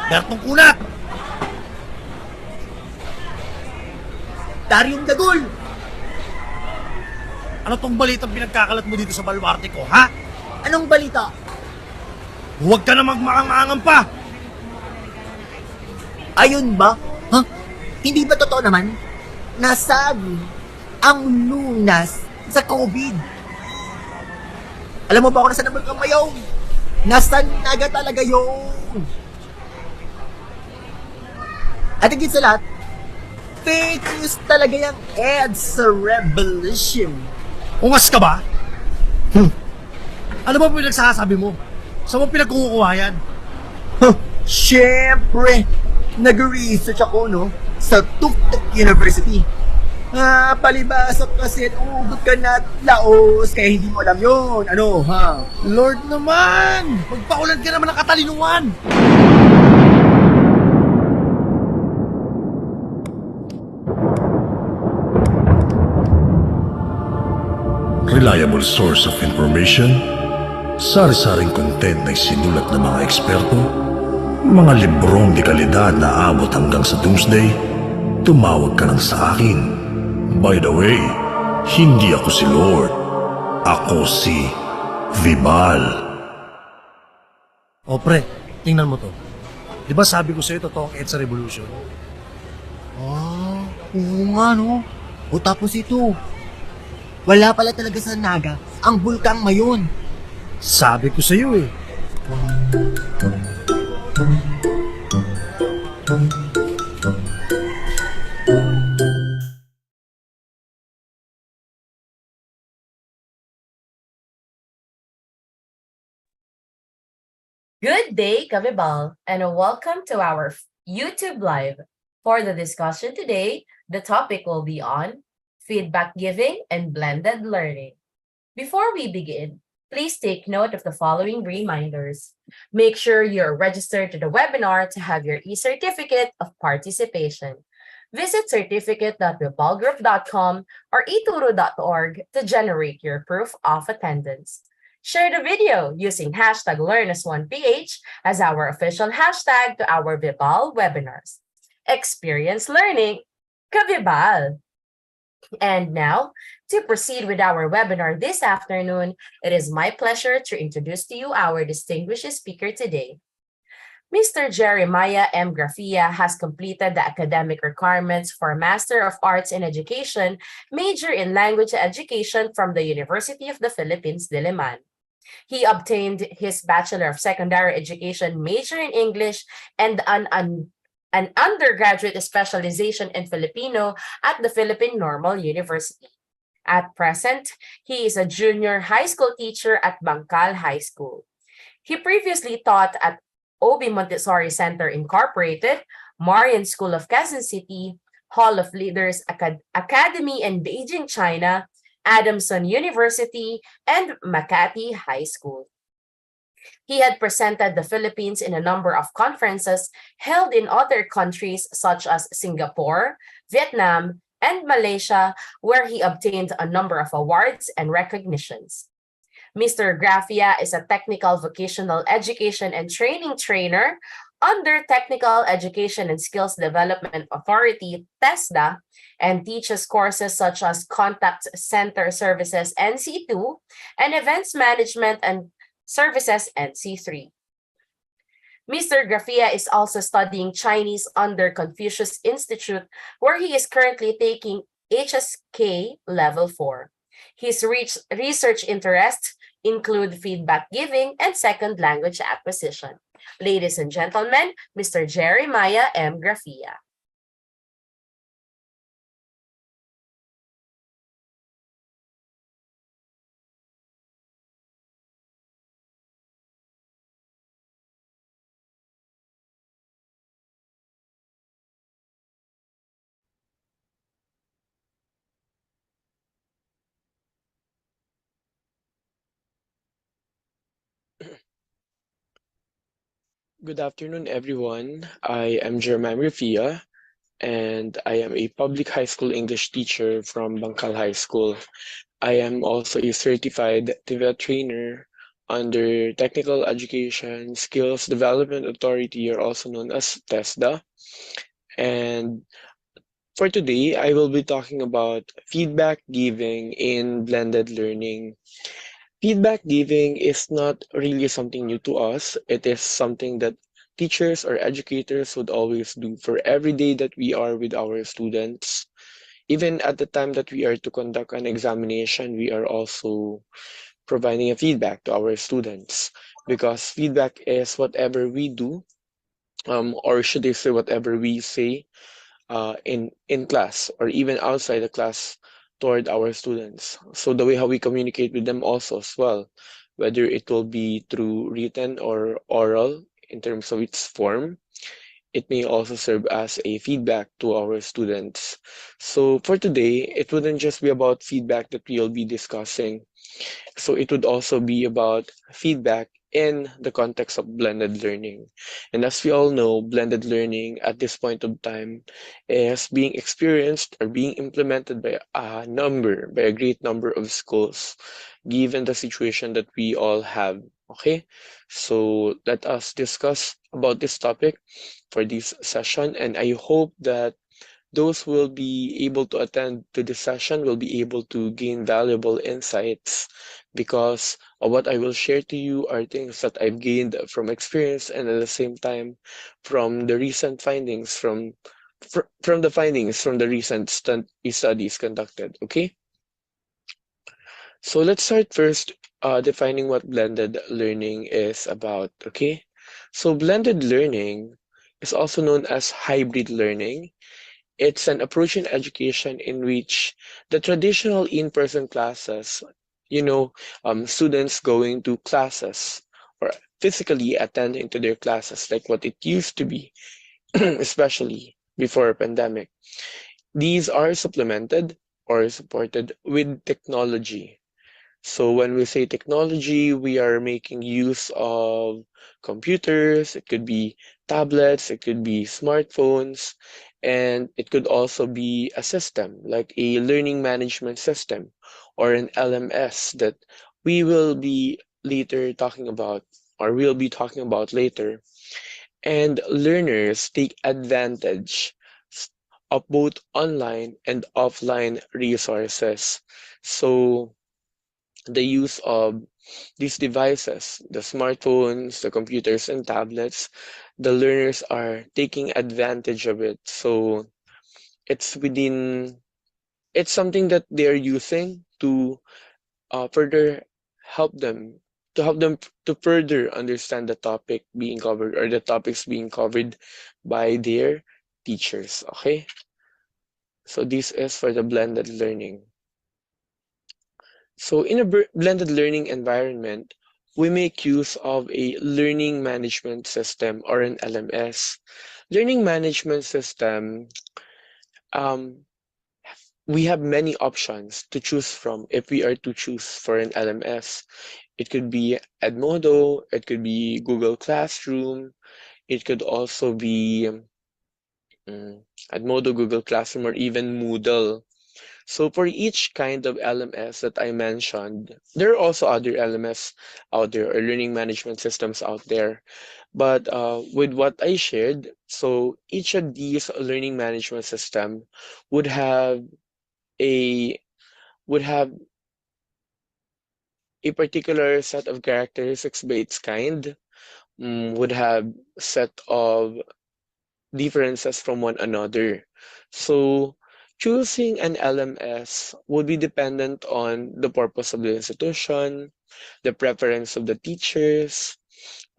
Bertong Kunat! Daryong Dagol! Ano tong balitang pinagkakalat mo dito sa baluarte ko, ha? Anong balita? Huwag ka na magmakangangan pa! Ayun ba? Ha? Hindi ba totoo naman? Nasabi ang lunas sa COVID. Alam mo ba kung nasa naman kang mayong? Nasa naga talaga yun. At higit sa lahat, fake news talaga yung ads sa Revolution. Ungas ka ba? Ano ba pinagsasabi mo? Saan mo pinagkukuha yan? Huh, syempre, nag-research ako, no? Sa Tuktuk University. Palibasa kasi at ugot ka na at laos, kaya hindi mo alam yun. Ano, ha? Lord naman! Magpakulan ka naman ng katalinuhan! Reliable source of information, sari-saring content na isinulat ng mga eksperto, mga librong di kalidad na abot hanggang sa doomsday, tumawag ka lang sa akin. By the way, hindi ako si Lord. Ako si Vibal. O pre, tingnan mo to. Di ba sabi ko sa'yo totoo ang EDSA Revolution? Oo nga, no? O tapos ito, wala pala talaga sa Naga ang bulkang Mayon. Sabi ko sa'yo eh. Good day, Kavibal, and welcome to our YouTube Live. For the discussion today, the topic will be on feedback giving and blended learning. Before we begin, please take note of the following reminders. Make sure you're registered to the webinar to have your e-certificate of participation. Visit certificate.vibalgroup.com or eturo.org to generate your proof of attendance. Share the video using hashtag LearnAs1PH as our official hashtag to our Vibal webinars. Experience learning, Kavibal! And now, to proceed with our webinar this afternoon, it is my pleasure to introduce to you our distinguished speaker today. Mr. Jeremiah M. Grafia has completed the academic requirements for Master of Arts in Education, major in Language Education from the University of the Philippines, Diliman. He obtained his Bachelor of Secondary Education major in English and an undergraduate specialization in Filipino at the Philippine Normal University. At present, he is a junior high school teacher at Bangkal High School. He previously taught at OB Montessori Center Incorporated, Marian School of Quezon City, Hall of Leaders Academy in Beijing, China, Adamson University, and Makati High School. He had presented the Philippines in a number of conferences held in other countries such as Singapore, Vietnam, and Malaysia, where he obtained a number of awards and recognitions. Mr. Grafia is a technical vocational education and training trainer under Technical Education and Skills Development Authority, TESDA, and teaches courses such as Contact Center Services NC2 and Events Management and Services NC3. Mr. Grafia is also studying Chinese under Confucius Institute, where he is currently taking HSK Level 4. His research interests include feedback giving and second language acquisition. Ladies and gentlemen, Mr. Jeremiah M. Grafia. Good afternoon, everyone. I am Jeremiah Rafia, and I am a public high school English teacher from Bangkal High School. I am also a certified TVET trainer under Technical Education Skills Development Authority, or also known as TESDA. And for today, I will be talking about feedback giving in blended learning. Feedback giving is not really something new to us. It is something that teachers or educators would always do for every day that we are with our students. Even at the time that we are to conduct an examination, we are also providing a feedback to our students, because feedback is whatever we do, or should I say whatever we say in class or even outside the class toward our students. So the way how we communicate with them also as well, whether it will be through written or oral in terms of its form, it may also serve as a feedback to our students. So for today, it wouldn't just be about feedback that we'll be discussing. So it would also be about feedback in the context of blended learning. And as we all know, blended learning at this point of time is being experienced or being implemented by a great number of schools, given the situation that we all have. Okay, so let us discuss about this topic for this session, and I hope that those who will be able to attend to this session will be able to gain valuable insights, because what I will share to you are things that I've gained from experience, and at the same time from the recent findings from the findings from the recent studies conducted. Okay, so let's start first defining what blended learning is about. Okay, so blended learning is also known as hybrid learning. It's an approach in education in which the traditional in-person classes, you know, students going to classes or physically attending to their classes like what it used to be, especially before a pandemic. These are supplemented or supported with technology. So when we say technology, we are making use of computers, it could be tablets, it could be smartphones, and it could also be a system like a learning management system or an LMS that we will be later talking about or we'll be talking about later. And learners take advantage s- of both online and offline resources. So the use of these devices, the smartphones, the computers, and tablets, the learners are taking advantage of it. So it's within, it's something that they're using to further help them, help them to further understand the topic being covered or the topics being covered by their teachers. Okay, so this is for the blended learning. So in a blended learning environment, we make use of a learning management system or an LMS. Learning management system, um, we have many options to choose from if we are to choose for an LMS. It could be Edmodo, it could be Google Classroom, it could also be Edmodo, Google Classroom, or even Moodle. So for each kind of LMS that I mentioned, there are also other LMS out there or learning management systems out there. But with what I shared, so each of these learning management system would have a would have a particular set of characteristics by its kind, would have set of differences from one another. So choosing an LMS would be dependent on the purpose of the institution, the preference of the teachers,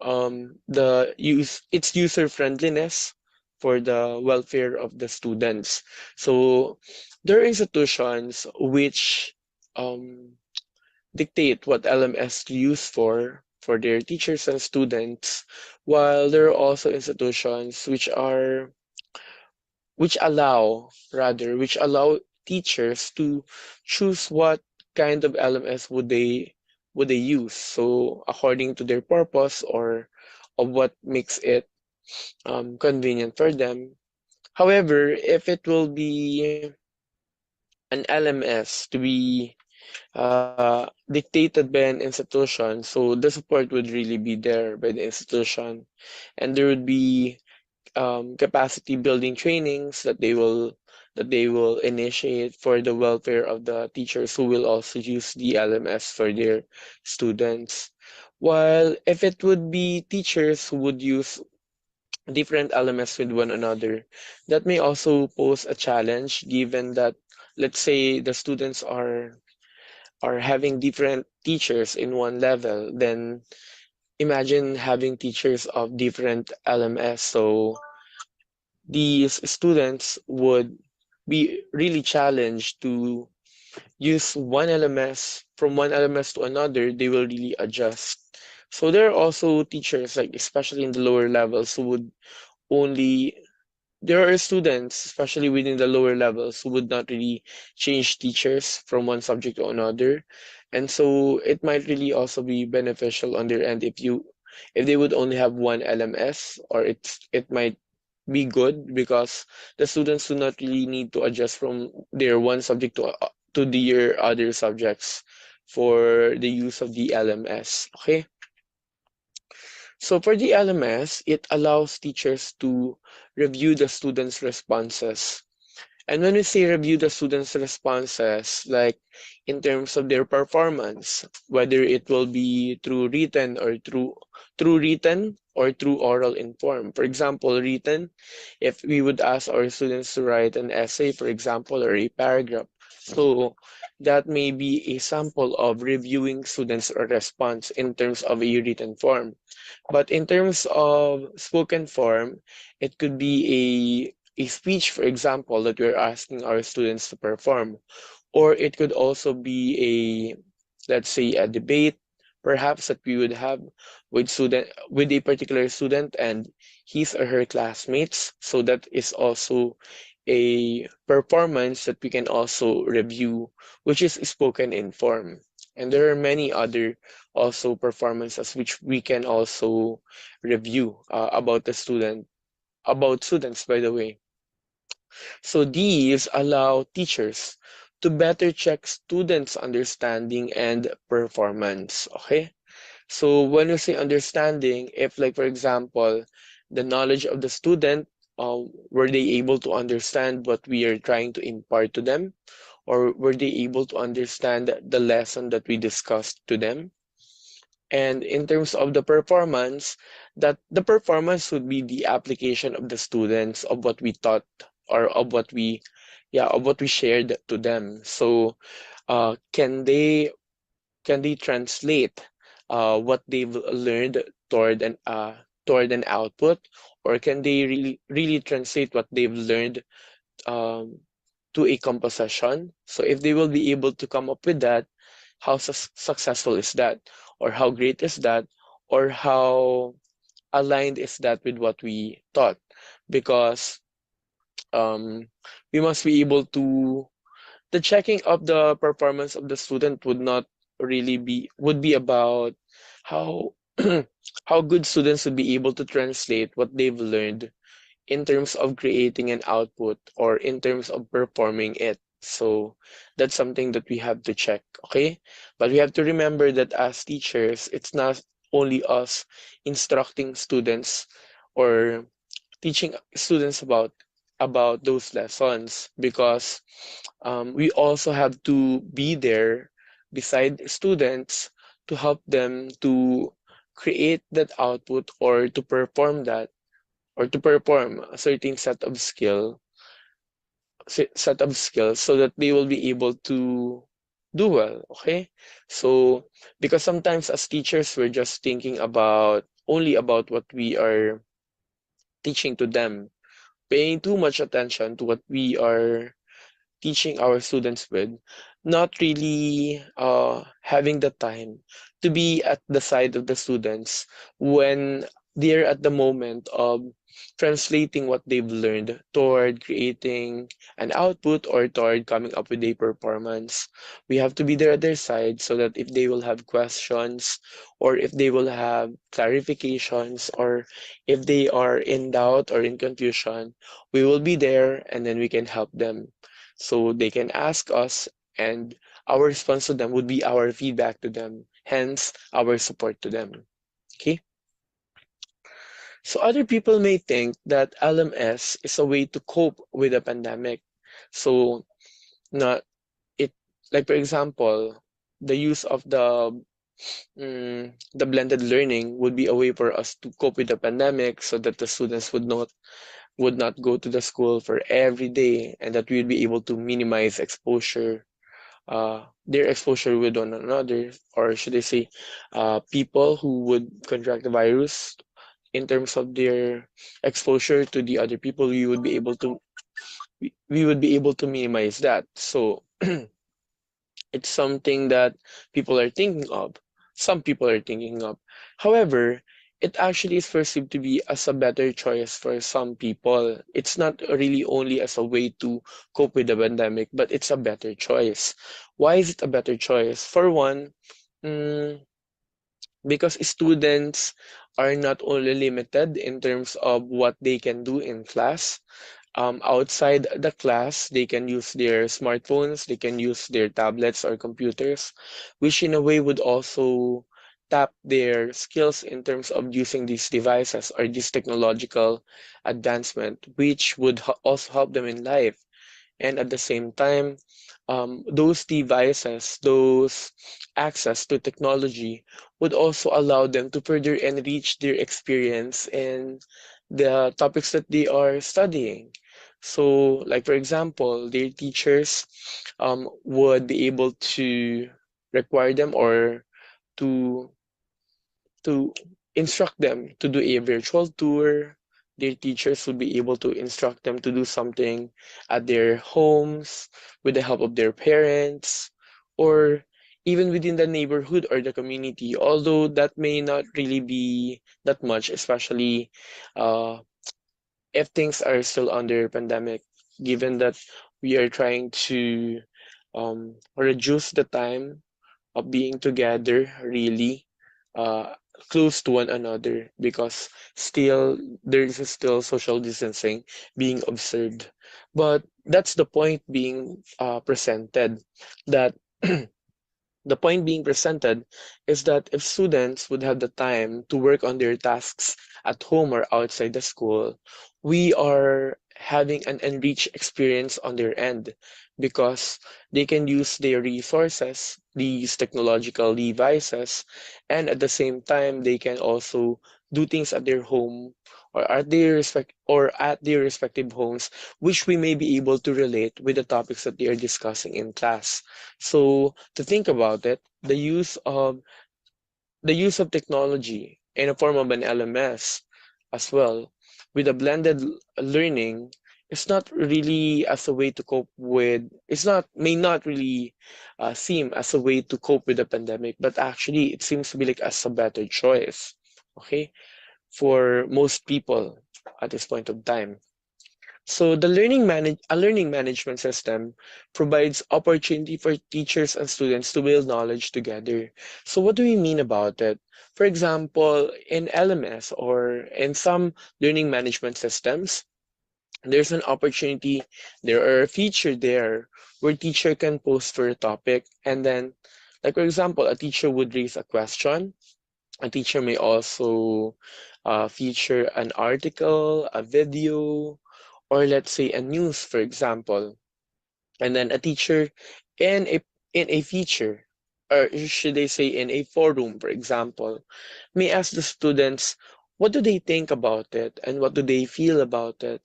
its user friendliness for the welfare of the students. So there are institutions which um, dictate what LMS to use for their teachers and students, while there are also institutions which allow teachers to choose what kind of LMS would they use. So according to their purpose or of what makes it convenient for them. However, if it will be an LMS to be dictated by an institution. So the support would really be there by the institution, and there would be capacity building trainings that they will initiate for the welfare of the teachers who will also use the LMS for their students. While if it would be teachers who would use different LMS with one another, that may also pose a challenge given that, let's say, the students are having different teachers in one level, then imagine having teachers of different LMS. So these students would be really challenged to use one LMS. From one LMS to another, they will really adjust. So there are also teachers, like especially in the lower levels, who would only there are students, especially within the lower levels, who would not really change teachers from one subject to another. And so it might really also be beneficial on their end if they would only have one LMS, or it might be good because the students do not really need to adjust from their one subject to their other subjects for the use of the LMS. Okay? So for the LMS, it allows teachers to review the students' responses. And when we say review the students' responses, like in terms of their performance, whether it will be through written or through oral in form. For example, written, if we would ask our students to write an essay, for example, or a paragraph. So that may be a sample of reviewing students' response in terms of a written form. But in terms of spoken form, it could be a speech, for example, that we're asking our students to perform. Or it could also be let's say, a debate, perhaps that we would have with a particular student and his or her classmates. So that is also a performance that we can also review, which is spoken in form. And there are many other also performances which we can also review about students, by the way. So these allow teachers to better check students' understanding and performance. Okay? So when we say understanding, if like for example, the knowledge of the student, were they able to understand what we are trying to impart to them? Or were they able to understand the lesson that we discussed to them? And in terms of the performance, that the performance would be the application of the students of what we taught or of what we shared to them. So can they translate what they've learned toward an output, or can they really translate what they've learned um, to a composition? So if they will be able to come up with that, how successful is that, or how great is that, or how aligned is that with what we taught? Because um, we must be able to the checking of the performance of the student would be about how how good students would be able to translate what they've learned in terms of creating an output or in terms of performing it. So that's something that we have to check, okay? But we have to remember that as teachers, it's not only us instructing students or teaching students about those lessons, because we also have to be there beside students to help them to create that output or to perform that or to perform a certain set of skills so that they will be able to do well. Okay, so because sometimes as teachers we're just thinking about only about what we are teaching to them, paying too much attention to what we are teaching our students with, not really having the time to be at the side of the students when they're at the moment of translating what they've learned toward creating an output or toward coming up with a performance. We have to be there at their side so that if they will have questions or if they will have clarifications or if they are in doubt or in confusion, we will be there and then we can help them so they can ask us and our response to them would be our feedback to them, hence our support to them. Okay? So other people may think that LMS is a way to cope with a pandemic. So not it like for example, the use of the blended learning would be a way for us to cope with the pandemic so that the students would not go to the school for every day and that we'd be able to minimize exposure their exposure with one another, or should I say, people who would contract the virus in terms of their exposure to the other people, we would be able to minimize that. So it's something that people are thinking of. Some people are thinking of. However, it actually is perceived to be as a better choice for some people. It's not really only as a way to cope with the pandemic, but it's a better choice. Why is it a better choice? For one, mm, because students are not only limited in terms of what they can do in class, outside the class, they can use their smartphones, they can use their tablets or computers, which in a way would also tap their skills in terms of using these devices or this technological advancement, which would also help them in life. And at the same time, those devices, those access to technology would also allow them to further enrich their experience in the topics that they are studying. So, like for example, their teachers would be able to require them or to to instruct them to do a virtual tour. Their teachers would be able to instruct them to do something at their homes with the help of their parents or even within the neighborhood or the community, although that may not really be that much, especially uh, if things are still under pandemic, given that we are trying to reduce the time of being together really uh, close to one another because still there is still social distancing being observed. But that's the point being presented that the point being presented is that if students would have the time to work on their tasks at home or outside the school, we are having an enriched experience on their end because they can use their resources, these technological devices, and at the same time they can also do things at their home or at their respective homes, which we may be able to relate with the topics that they are discussing in class. So to think about it, the use of technology in a form of an LMS as well with a blended learning is not really as a way to cope with it's not may not really seem as a way to cope with the pandemic, but actually it seems to be like as a better choice, okay, for most people at this point of time. So a learning management system provides opportunity for teachers and students to build knowledge together. So what do we mean about it? For example, in LMS or in some learning management systems, there's an opportunity, there are a feature there where teacher can post for a topic and then like for example, a teacher would raise a question. A teacher may also feature an article, a video, or let's say a news, for example. And then a teacher in a feature, or should I say in a forum, for example, may ask the students what do they think about it and what do they feel about it.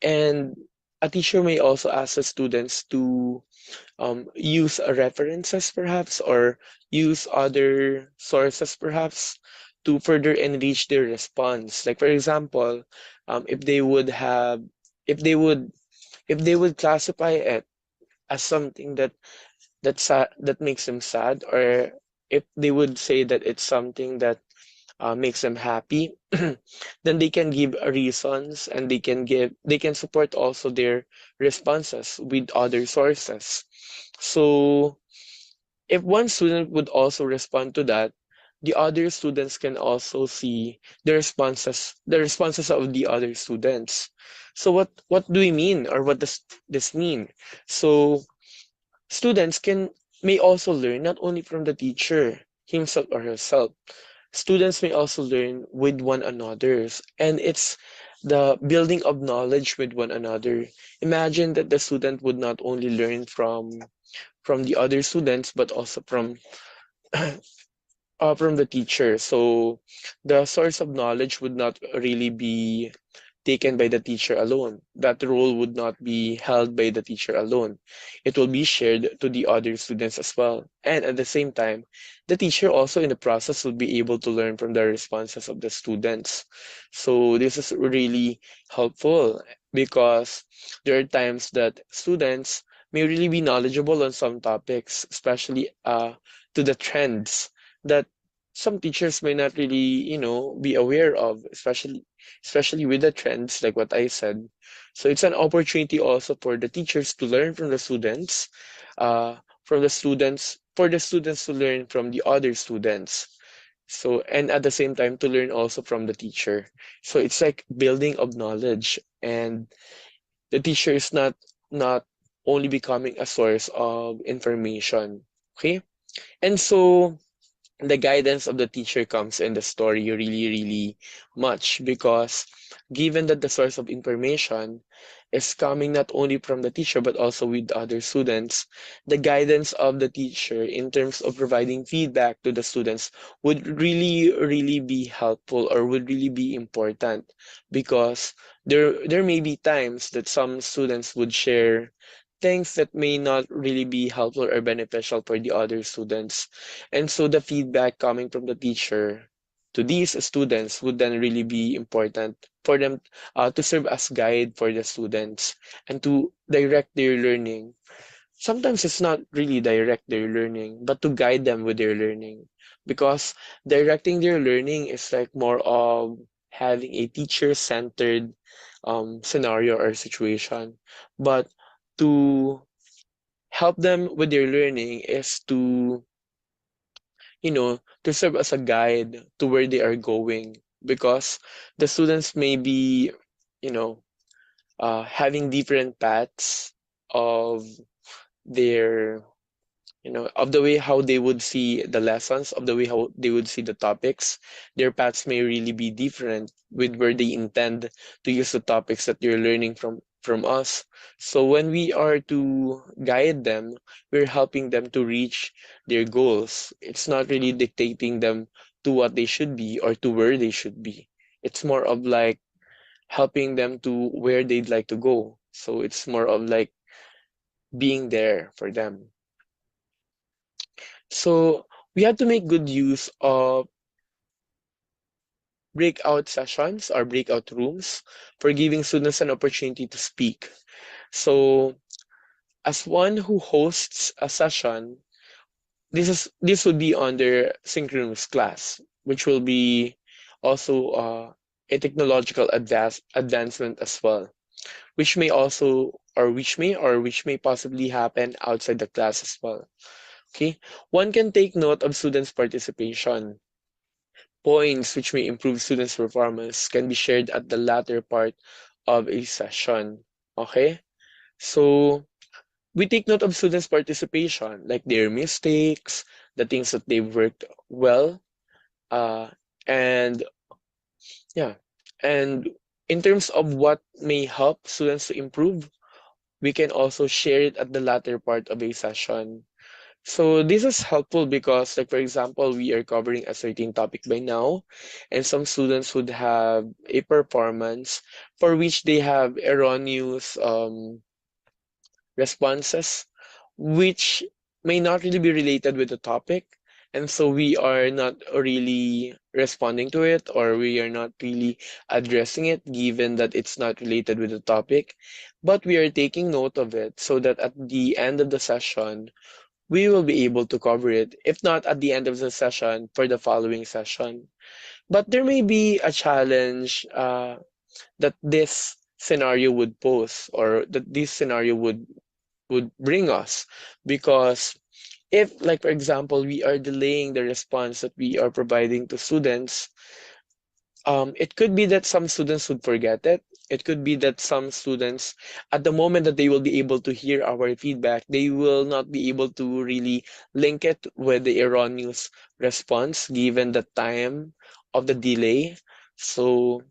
And a teacher may also ask the students to use references perhaps or use other sources perhaps to further enrich their response. Like for example, if they would have, if they would, if they would classify it as something that makes them sad, or if they would say that it's something that makes them happy, then they can give reasons and they can support also their responses with other sources. So if one student would also respond to that, the other students can also see the responses of the other students. So what do we mean or what does this mean? So students can may also learn not only from the teacher himself or herself. Students may also learn with one another, and it's the building of knowledge with one another. Imagine that the student would not only learn from the other students, but also from the teacher. So the source of knowledge would not really be taken by the teacher alone. That role would not be held by the teacher alone. It will be shared to the other students as well. And at the same time, the teacher also in the process will be able to learn from the responses of the students. So this is really helpful because there are times that students may really be knowledgeable on some topics, especially to the trends that some teachers may not really, be aware of, especially with the trends, like what I said. So it's an opportunity also for the teachers to learn from the students, for the students to learn from the other students. So, and at the same time, to learn also from the teacher. So it's like building of knowledge, and the teacher is not only becoming a source of information. Okay? And so the guidance of the teacher comes in the story really, really much because given that the source of information is coming not only from the teacher but also with other students, the guidance of the teacher in terms of providing feedback to the students would really, really be helpful or would really be important because there may be times that some students would share things that may not really be helpful or beneficial for the other students. And so the feedback coming from the teacher to these students would then really be important for them to serve as guide for the students and to direct their learning. Sometimes it's not really direct their learning, but to guide them with their learning. Because directing their learning is like more of having a teacher-centered scenario or situation. But to help them with their learning is to serve as a guide to where they are going because the students may be, you know, having different paths of their, of the way how they would see the lessons, of the way how they would see the topics. Their paths may really be different with where they intend to use the topics that they're learning from us. So when we are to guide them, we're helping them to reach their goals. It's not really dictating them to what they should be or to where they should be. It's more of like helping them to where they'd like to go. So it's more of like being there for them. So we have to make good use of breakout sessions or breakout rooms for giving students an opportunity to speak. So as one who hosts a session, this would be under synchronous class, which will be also a technological advancement as well, which may also which may possibly happen outside the class as well. Okay, one can take note of students' participation. Points which may improve students' performance can be shared at the latter part of a session. Okay? So we take note of students' participation, like their mistakes, the things that they've worked well, uh, and yeah. And in terms of what may help students to improve, we can also share it at the latter part of a session. So this is helpful because, like for example, we are covering a certain topic by now, and some students would have a performance for which they have erroneous responses, which may not really be related with the topic, and so we are not really responding to it, or we are not really addressing it, given that it's not related with the topic. But we are taking note of it so that at the end of the session we will be able to cover it, if not at the end of the session, for the following session. But there may be a challenge that this scenario would pose or that this scenario would bring us because if, like for example, we are delaying the response that we are providing to students, It could be that some students would forget it. It could be that some students, at the moment that they will be able to hear our feedback, they will not be able to really link it with the erroneous response given the time of the delay. So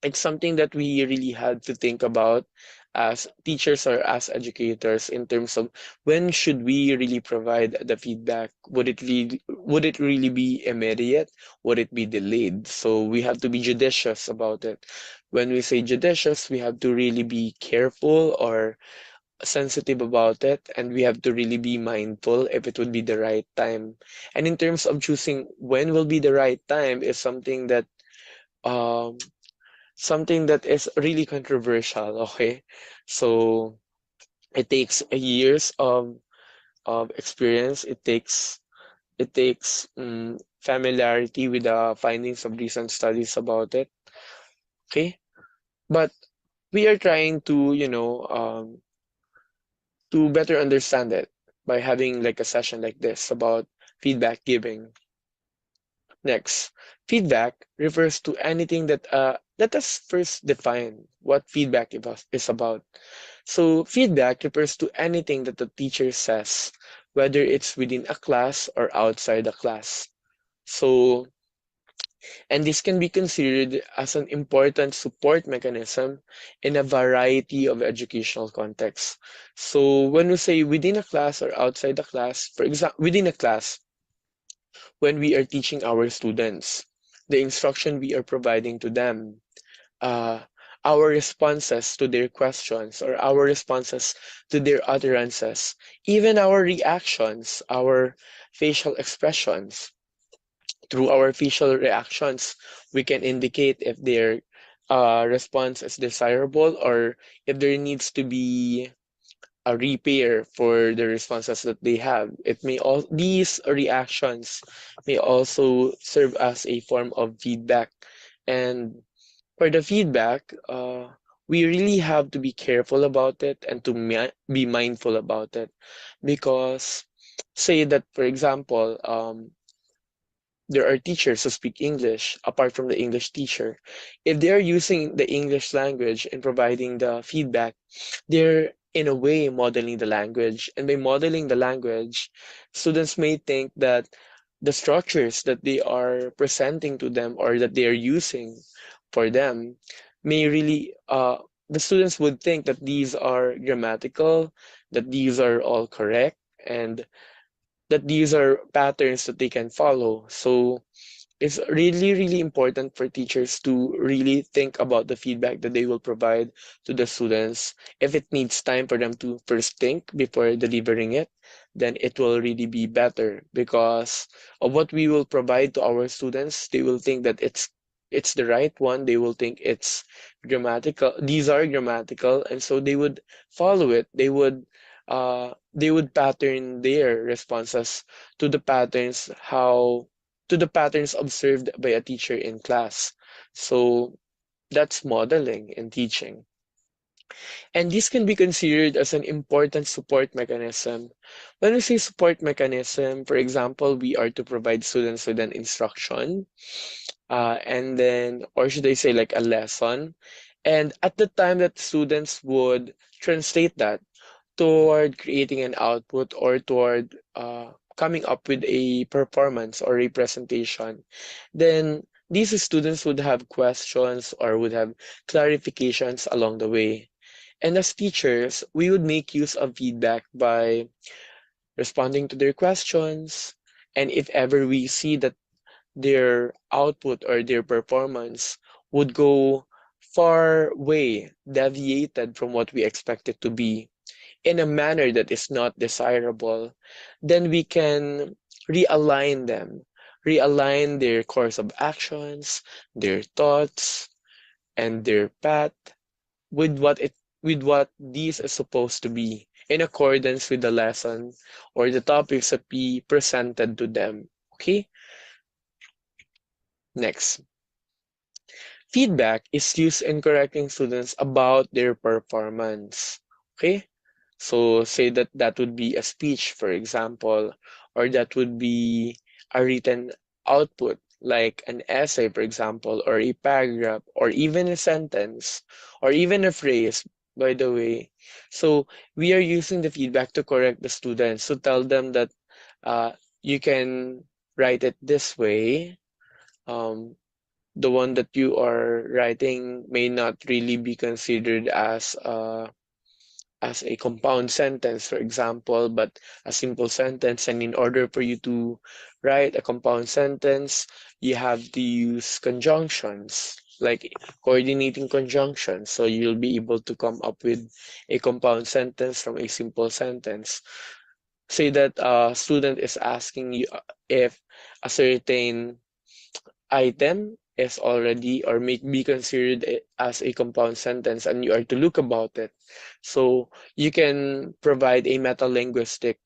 it's something that we really had to think about as teachers or as educators in terms of when should we really provide the feedback. Would it really be immediate? Would it be delayed? So we have to be judicious about it. When we say judicious, we have to really be careful or sensitive about it, and we have to really be mindful if it would be the right time. And in terms of choosing when will be the right time is um something that is really controversial, okay? So it takes years of experience. It takes familiarity with the findings of recent studies about it, okay? But we are trying to, to better understand it by having like a session like this about feedback giving. Next, feedback refers to anything that let us first define what feedback is about. So feedback refers to anything that the teacher says, whether it's within a class or outside the class. So, and this can be considered as an important support mechanism in a variety of educational contexts. So when we say within a class or outside the class, for example, within a class, when we are teaching our students, the instruction we are providing to them, uh, our responses to their questions or our responses to their utterances, even our reactions, our facial expressions. Through our facial reactions, we can indicate if their response is desirable or if there needs to be a repair for the responses that they have. It may all these reactions may also serve as a form of feedback. And for the feedback, we really have to be careful about it and to be mindful about it, because say that, for example, there are teachers who speak English apart from the English teacher. If they are using the English language and providing the feedback, they're in a way modeling the language. And by modeling the language, students may think that the structures that they are presenting to them or that they are using for them may really, the students would think that these are grammatical, that these are all correct, and that these are patterns that they can follow. So it's really, really important for teachers to really think about the feedback that they will provide to the students. If it needs time for them to first think before delivering it, then it will really be better because of what we will provide to our students. They will think that it's the right one. They will think it's grammatical. These are grammatical, and so they would follow it. They would pattern their responses to the patterns how to the patterns observed by a teacher in class. So that's modeling in teaching. And this can be considered as an important support mechanism. When we say support mechanism, for example, we are to provide students with an instruction, and then, or should I say, like a lesson. And at the time that students would translate that toward creating an output or toward coming up with a performance or a presentation, then these students would have questions or would have clarifications along the way. And as teachers, we would make use of feedback by responding to their questions. And if ever we see that their output or their performance would go far way deviated from what we expect it to be, in a manner that is not desirable, then we can realign them, realign their course of actions, their thoughts, and their path with what this is supposed to be in accordance with the lesson or the topics that we presented to them. Okay? Next. Feedback is used in correcting students about their performance. Okay? So say that that would be a speech, for example, or that would be a written output. like an essay, for example, or a paragraph, or even a sentence, or even a phrase, by the way. So we are using the feedback to correct the students, to tell them that uh, you can write it this way. Um, the one that you are writing may not really be considered as a compound sentence, for example, but a simple sentence. And in order for you to write a compound sentence, you have to use conjunctions, like coordinating conjunctions. So you'll be able to come up with a compound sentence from a simple sentence. Say that a student is asking you if a certain item is already or may be considered as a compound sentence and you are to look about it. So you can provide a meta-linguistic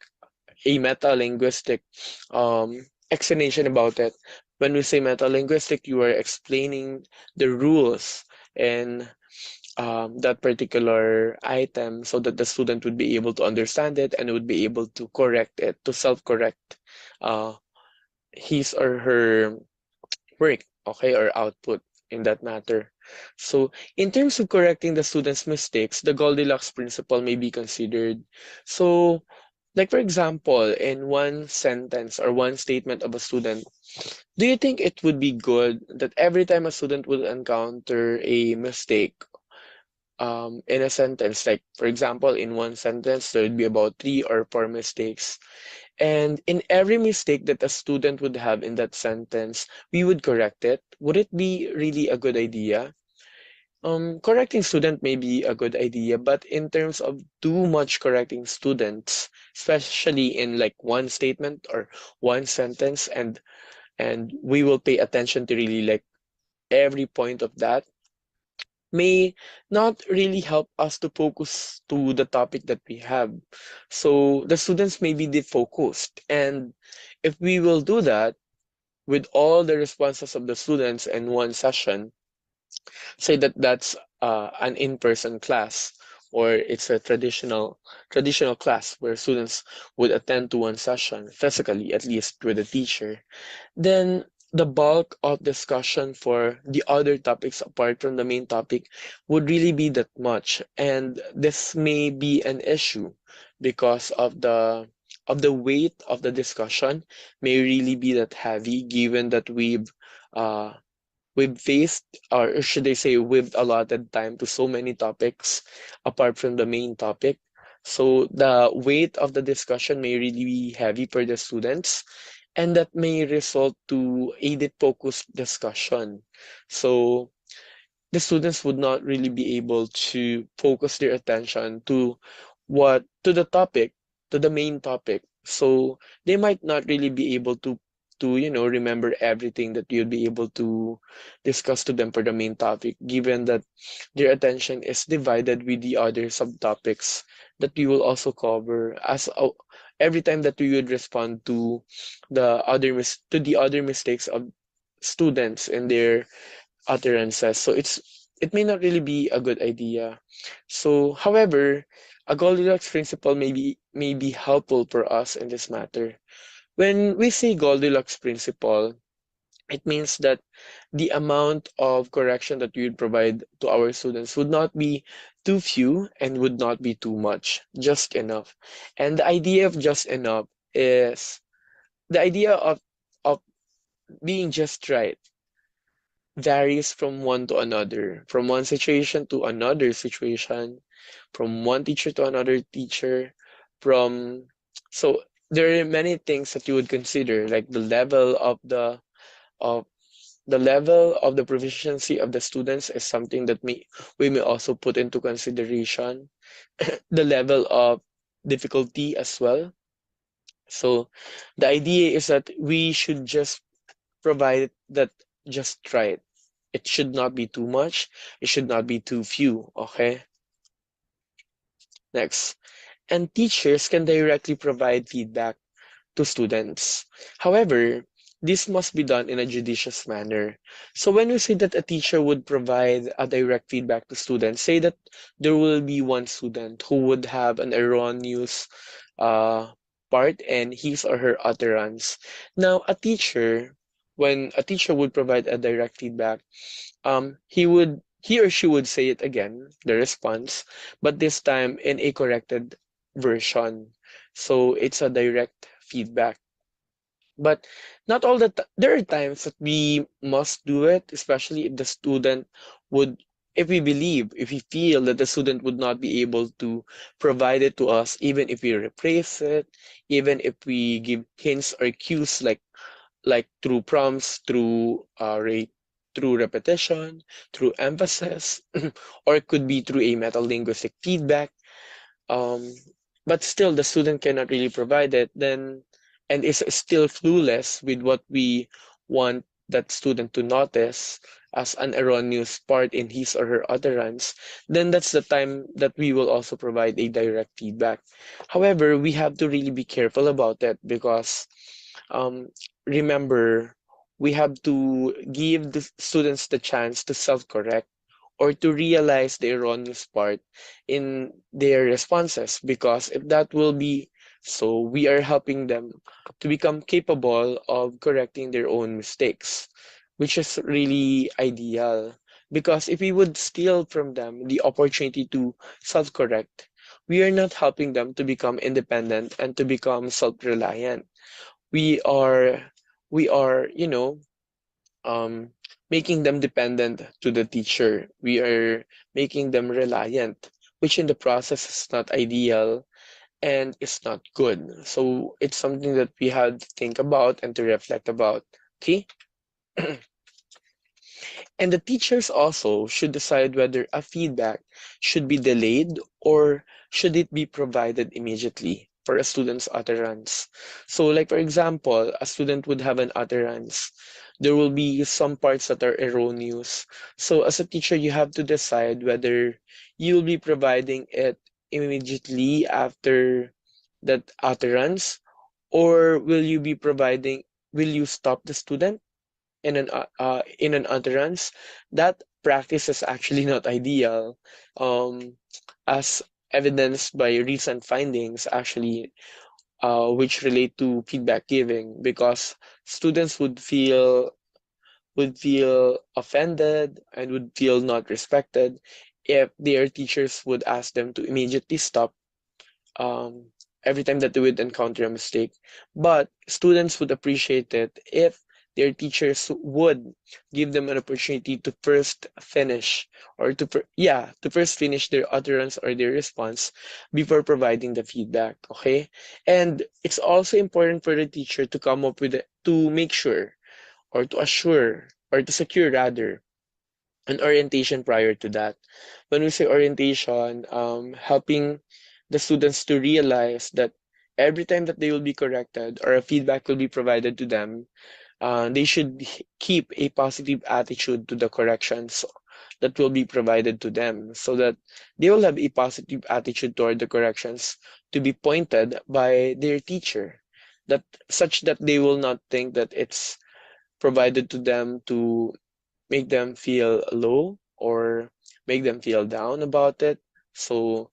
explanation about it. When we say meta-linguistic, you are explaining the rules and that particular item so that the student would be able to understand it and would be able to correct it, to self-correct uh, his or her work, okay, or output in that matter. So, in terms of correcting the student's mistakes, the Goldilocks principle may be considered. So, like for example, in one sentence or one statement of a student, do you think it would be good that every time a student would encounter a mistake in a sentence, like for example, in one sentence, there would be about 3 or 4 mistakes. And in every mistake that a student would have in that sentence, we would correct it. Would it be really a good idea? Correcting student may be a good idea, but in terms of too much correcting students, especially in like one statement or one sentence, and we will pay attention to really like every point of that, may not really help us to focus to the topic that we have. So the students may be defocused. And if we will do that with all the responses of the students in one session, say that that's an in-person class or it's a traditional class where students would attend to one session physically, at least with a teacher, then the bulk of discussion for the other topics apart from the main topic would really be that much. And this may be an issue because of the weight of the discussion may really be that heavy given that uh we've faced, or should I say, we've allotted time to so many topics apart from the main topic. So the weight of the discussion may really be heavy for the students, and that may result to a focused discussion. So the students would not really be able to focus their attention to the topic, to the main topic. So they might not really be able to remember everything that you'll be able to discuss to them for the main topic, given that their attention is divided with the other subtopics that we will also cover every time that we would respond to the other mistakes of students in their utterances. So it may not really be a good idea. So, however, a Goldilocks principle may be helpful for us in this matter. When we say Goldilocks principle, it means that the amount of correction that we would provide to our students would not be too few and would not be too much, just enough. And the idea of just enough is the idea of being just right varies from one to another, from one situation to another situation, from one teacher to another teacher, from so there are many things that you would consider, like of the level of the proficiency of the students is something that we may also put into consideration. The level of difficulty as well. So the idea is that we should just provide that just right. It should not be too much. It should not be too few. Okay. Next. And teachers can directly provide feedback to students. However, this must be done in a judicious manner. So when we say that a teacher would provide a direct feedback to students, say that there will be one student who would have an erroneous uh, part in his or her utterance. Now, a teacher when a teacher would provide a direct feedback, he or she would say it again, the response, but this time in a corrected version. So it's a direct feedback. But not all the there are times that we must do it, especially if the student would, if we feel that the student would not be able to provide it to us, even if we replace it, even if we give hints or cues like through prompts, through repetition, through emphasis, or it could be through a metalinguistic feedback. Um, but still the student cannot really provide it, then and is still clueless with what we want that student to notice as an erroneous part in his or her utterance, then that's the time that we will also provide a direct feedback. However, we have to really be careful about that because um, remember, we have to give the students the chance to self-correct or to realize the erroneous part in their responses, because if that will be so, we are helping them to become capable of correcting their own mistakes, which is really ideal. Because if we would steal from them the opportunity to self-correct, we are not helping them to become independent and to become self-reliant. We are, we are um, making them dependent to the teacher. We are making them reliant, which in the process is not ideal and it's not good. So it's something that we have to think about and to reflect about. Okay? And the teachers also should decide whether a feedback should be delayed or should it be provided immediately for a student's utterance. So like for example, a student would have an utterance. There will be some parts that are erroneous. So as a teacher, you have to decide whether you'll be providing it immediately after that utterance, or will you stop the student in an utterance? That practice is actually not ideal, um, as evidenced by recent findings actually, which relate to feedback giving, because students would feel offended and would feel not respected if their teachers would ask them to immediately stop um, every time that they would encounter a mistake. But students would appreciate it if their teachers would give them an opportunity to first finish or to first finish their utterance or their response before providing the feedback. Okay, and it's also important for the teacher to come up with to make sure or to assure or to secure rather an orientation prior to that. When we say orientation, helping the students to realize that every time that they will be corrected or a feedback will be provided to them, they should keep a positive attitude to the corrections that will be provided to them, so that they will have a positive attitude toward the corrections to be pointed by their teacher, that such that they will not think that it's provided to them to make them feel low or make them feel down about it. So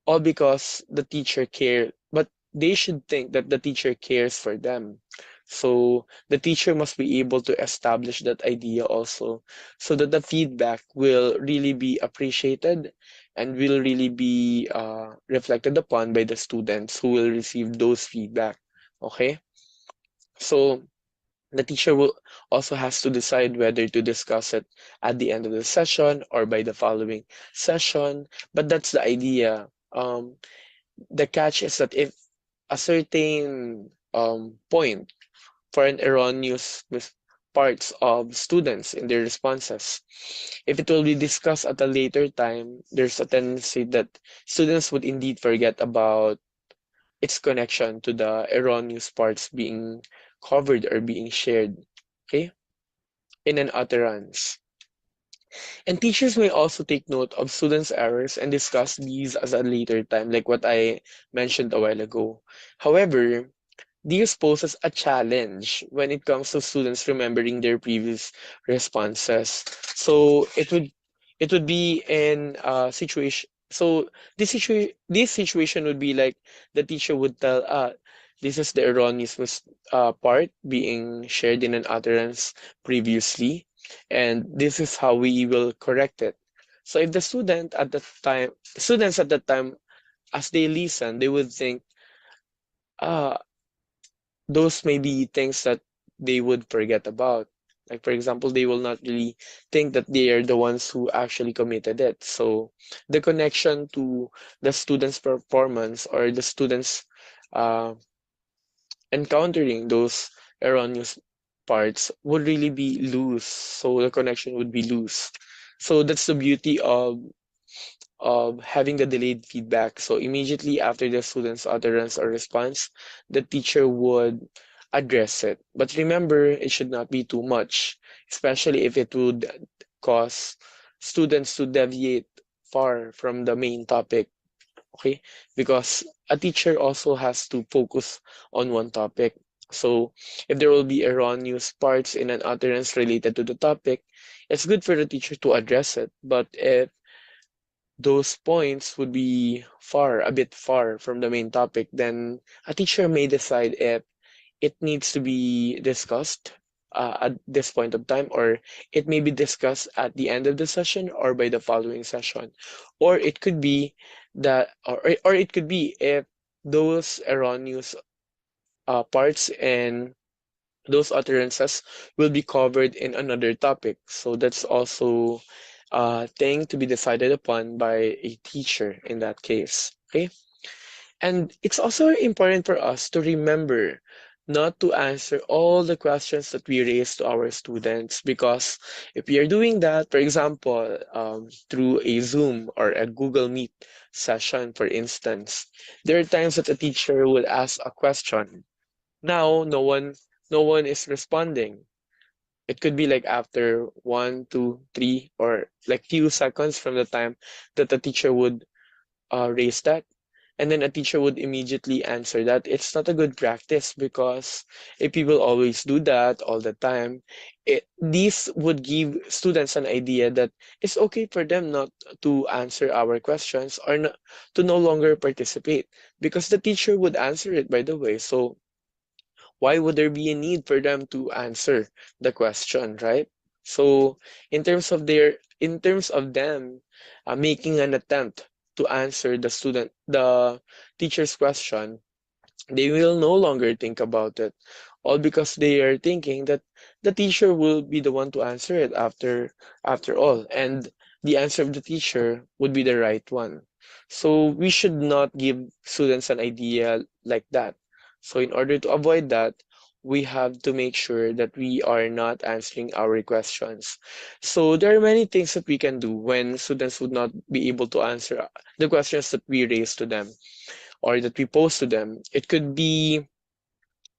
all because the teacher care, but they should think that the teacher cares for them. So the teacher must be able to establish that idea also, so that the feedback will really be appreciated and will really be reflected upon by the students who will receive those feedback. Okay, so the teacher will also has to decide whether to discuss it at the end of the session or by the following session. But that's the idea. The catch is that if a certain point for an erroneous parts of students in their responses, if it will be discussed at a later time, there's a tendency that students would indeed forget about its connection to the erroneous parts being covered or being shared, okay, in an utterance. And teachers may also take note of students' errors and discuss these at a later time, like what I mentioned a while ago. However, this poses a challenge when it comes to students remembering their previous responses. So it would be in a situation. So this situation would be like the teacher would tell This is the erroneous part being shared in an utterance previously, and this is how we will correct it. So if the students at that time, as they listen, they would think, ah, those may be things that they would forget about. Like, for example, they will not really think that they are the ones who actually committed it. So the connection to the student's performance or the student's uh, encountering those erroneous parts would really be loose. So the connection would be loose. So that's the beauty of having the delayed feedback. So immediately after the student's utterance or response, the teacher would address it. But remember, it should not be too much, especially if it would cause students to deviate far from the main topic. Okay, because a teacher also has to focus on one topic. So if there will be erroneous parts in an utterance related to the topic, it's good for the teacher to address it. But if those points would be a bit far from the main topic, then a teacher may decide if it needs to be discussed at this point of time, or it may be discussed at the end of the session or by the following session. Or it could be or it could be if those erroneous parts and those utterances will be covered in another topic. So that's also a thing to be decided upon by a teacher in that case. Okay. And it's also important for us to remember not to answer all the questions that we raise to our students, because if we are doing that, for example, through a Zoom or a Google Meet session, for instance, there are times that a teacher would ask a question. Now, no one is responding. It could be like after 1, 2, 3, or like few seconds from the time that the teacher would raise that, and then a teacher would immediately answer that. It's not a good practice, because if people always do that all the time, these would give students an idea that it's okay for them not to answer our questions, or not, to no longer participate, because the teacher would answer it, by the way. So why would there be a need for them to answer the question, right? So in terms of them making an attempt to answer the teacher's question, they will no longer think about it, all because they are thinking that the teacher will be the one to answer it after all, and the answer of the teacher would be the right one. So we should not give students an idea like that. So in order to avoid that, we have to make sure that we are not answering our questions. So there are many things that we can do when students would not be able to answer the questions that we raise to them or that we pose to them. It could be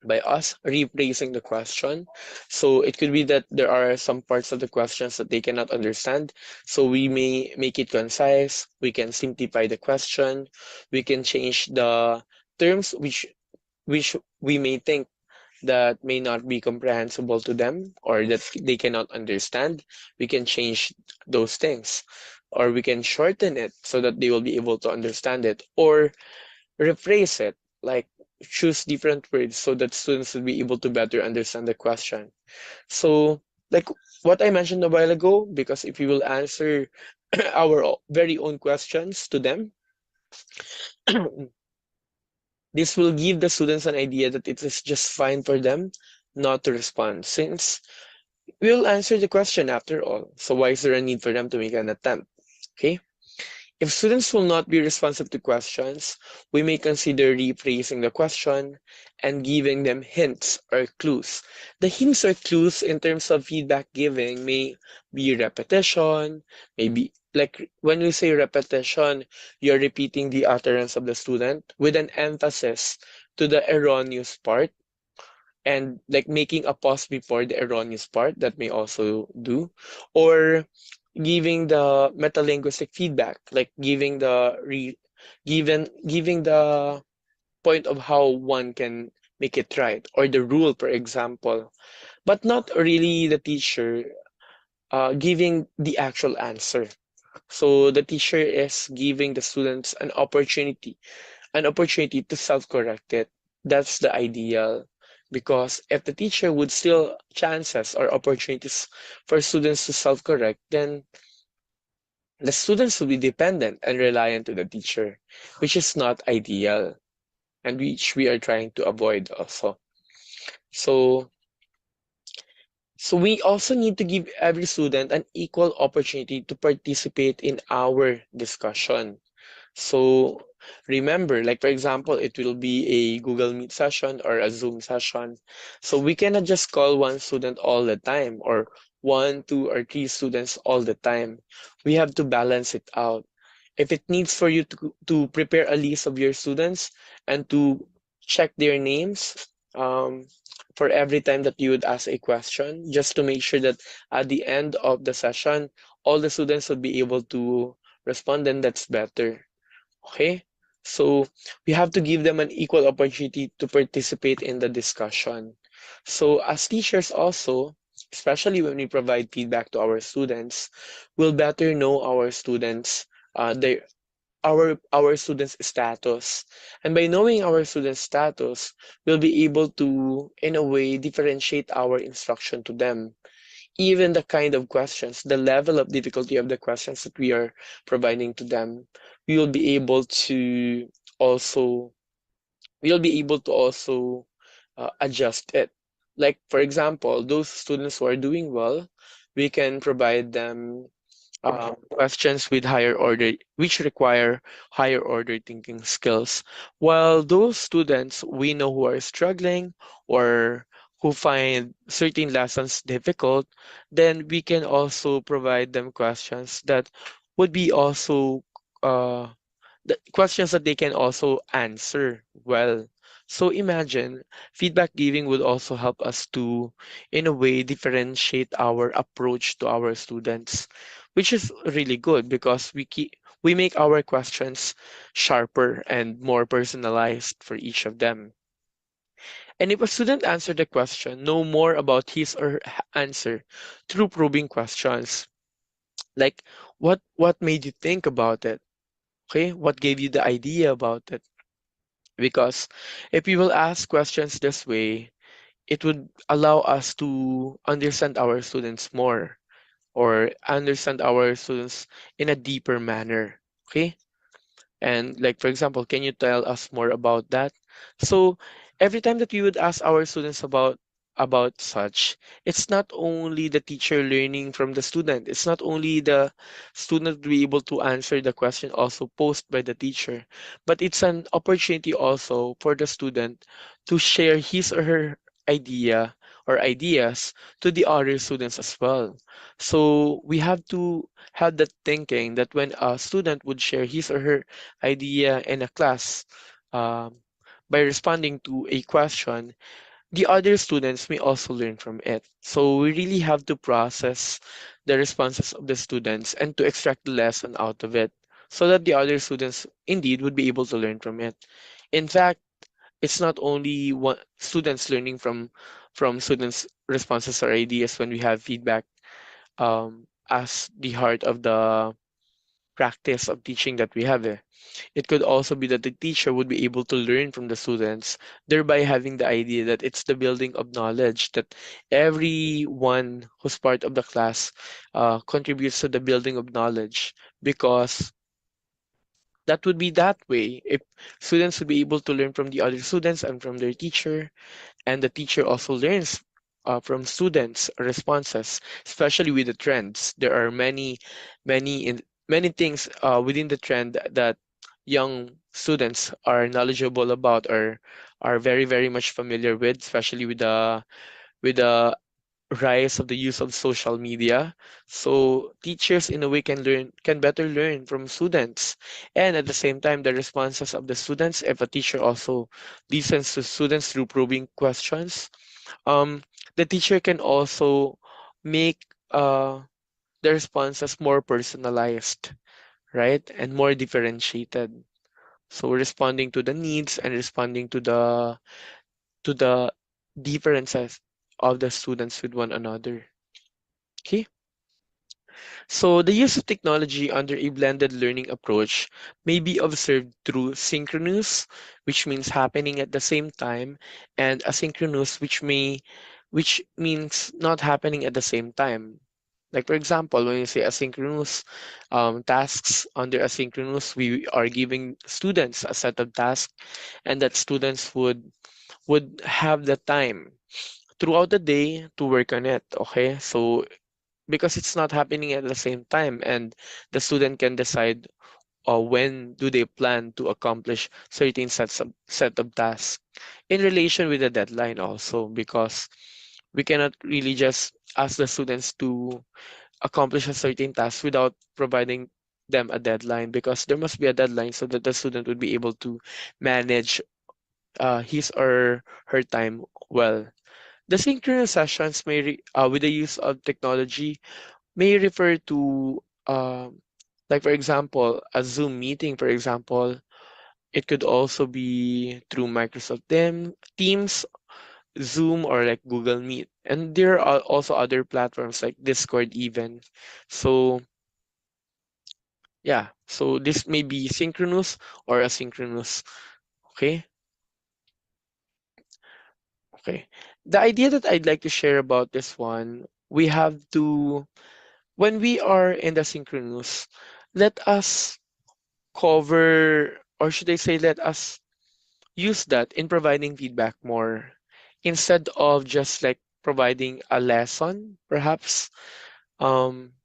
by us rephrasing the question. So it could be that there are some parts of the questions that they cannot understand. So we may make it concise. We can simplify the question. We can change the terms which we may think that may not be comprehensible to them or that they cannot understand. We can change those things. Or we can shorten it so that they will be able to understand it. Or rephrase it, like choose different words so that students will be able to better understand the question. So, like what I mentioned a while ago, because if we will answer our very own questions to them, this will give the students an idea that it is just fine for them not to respond, since we'll answer the question after all. So why is there a need for them to make an attempt? Okay. If students will not be responsive to questions, we may consider rephrasing the question and giving them hints or clues. The hints or clues in terms of feedback giving may be repetition, maybe like when we say repetition, you're repeating the utterance of the student with an emphasis to the erroneous part, and like making a pause before the erroneous part, that may also do, or giving the metalinguistic feedback, like giving the point of how one can make it right, or the rule, for example, but not really the teacher giving the actual answer. So the teacher is giving the students an opportunity to self-correct it. That's the ideal. Because if the teacher would steal chances or opportunities for students to self-correct, then the students will be dependent and reliant to the teacher, which is not ideal and which we are trying to avoid also. So, so we also need to give every student an equal opportunity to participate in our discussion. So remember, like for example, it will be a Google Meet session or a Zoom session. So we cannot just call one student all the time or one, two, or three students all the time. We have to balance it out. If it needs for you to prepare a list of your students and to check their names for every time that you would ask a question, just to make sure that at the end of the session, all the students would be able to respond, then that's better. Okay? So we have to give them an equal opportunity to participate in the discussion. So as teachers also, especially when we provide feedback to our students, we'll better know our students, their our students' status. And by knowing our students' status, we'll be able to, in a way, differentiate our instruction to them. Even the kind of questions, the level of difficulty of the questions that we are providing to them, we will be able to also adjust it. Like for example, those students who are doing well, we can provide them questions with higher order, which require higher order thinking skills. While those students we know who are struggling or who find certain lessons difficult, then we can also provide them questions that would be also uh, the questions that they can also answer well. So imagine feedback giving would also help us to, in a way, differentiate our approach to our students, which is really good because we make our questions sharper and more personalized for each of them. And if a student answered the question, know more about his or her answer through probing questions, like what made you think about it? Okay, what gave you the idea about it? Because if we will ask questions this way, it would allow us to understand our students more or understand our students in a deeper manner. Okay? And like for example, can you tell us more about that? So every time that we would ask our students about such, it's not only the teacher learning from the student, it's not only the student to be able to answer the question also posed by the teacher, but it's an opportunity also for the student to share his or her idea or ideas to the other students as well. So we have to have that thinking that when a student would share his or her idea in a class, um, by responding to a question, the other students may also learn from it. So we really have to process the responses of the students and to extract the lesson out of it so that the other students indeed would be able to learn from it. In fact, it's not only one students learning from students' responses or ideas when we have feedback as the heart of the practice of teaching that we have. It could also be that the teacher would be able to learn from the students, thereby having the idea that it's the building of knowledge, that everyone who's part of the class contributes to the building of knowledge, because that would be that way. If students would be able to learn from the other students and from their teacher, and the teacher also learns from students' responses, especially with the trends. There are many things within the trend that young students are knowledgeable about or are very much familiar with, especially with the rise of the use of social media. So teachers in a way can better learn from students. And at the same time, the responses of the students, if a teacher also listens to students through probing questions, um, the teacher can also make the responses more personalized, right? And more differentiated. So responding to the needs and responding to the differences of the students with one another. Okay. So the use of technology under a blended learning approach may be observed through synchronous, which means happening at the same time, and asynchronous, which means not happening at the same time. Like for example, when you say asynchronous tasks under asynchronous, we are giving students a set of tasks, and that students would have the time throughout the day to work on it. Okay, so because it's not happening at the same time, and the student can decide when do they plan to accomplish certain set of tasks in relation with the deadline also, because we cannot really just ask the students to accomplish a certain task without providing them a deadline, because there must be a deadline so that the student would be able to manage his or her time well. The synchronous sessions with the use of technology may refer to like for example a Zoom meeting. For example, it could also be through Microsoft Teams, Zoom, or like Google Meet, and there are also other platforms like Discord even. So yeah, so this may be synchronous or asynchronous. Okay. Okay, the idea that I'd like to share about this one, we have to, when we are in the synchronous, let us cover, or should I say, let us use that in providing feedback more instead of just like providing a lesson, perhaps.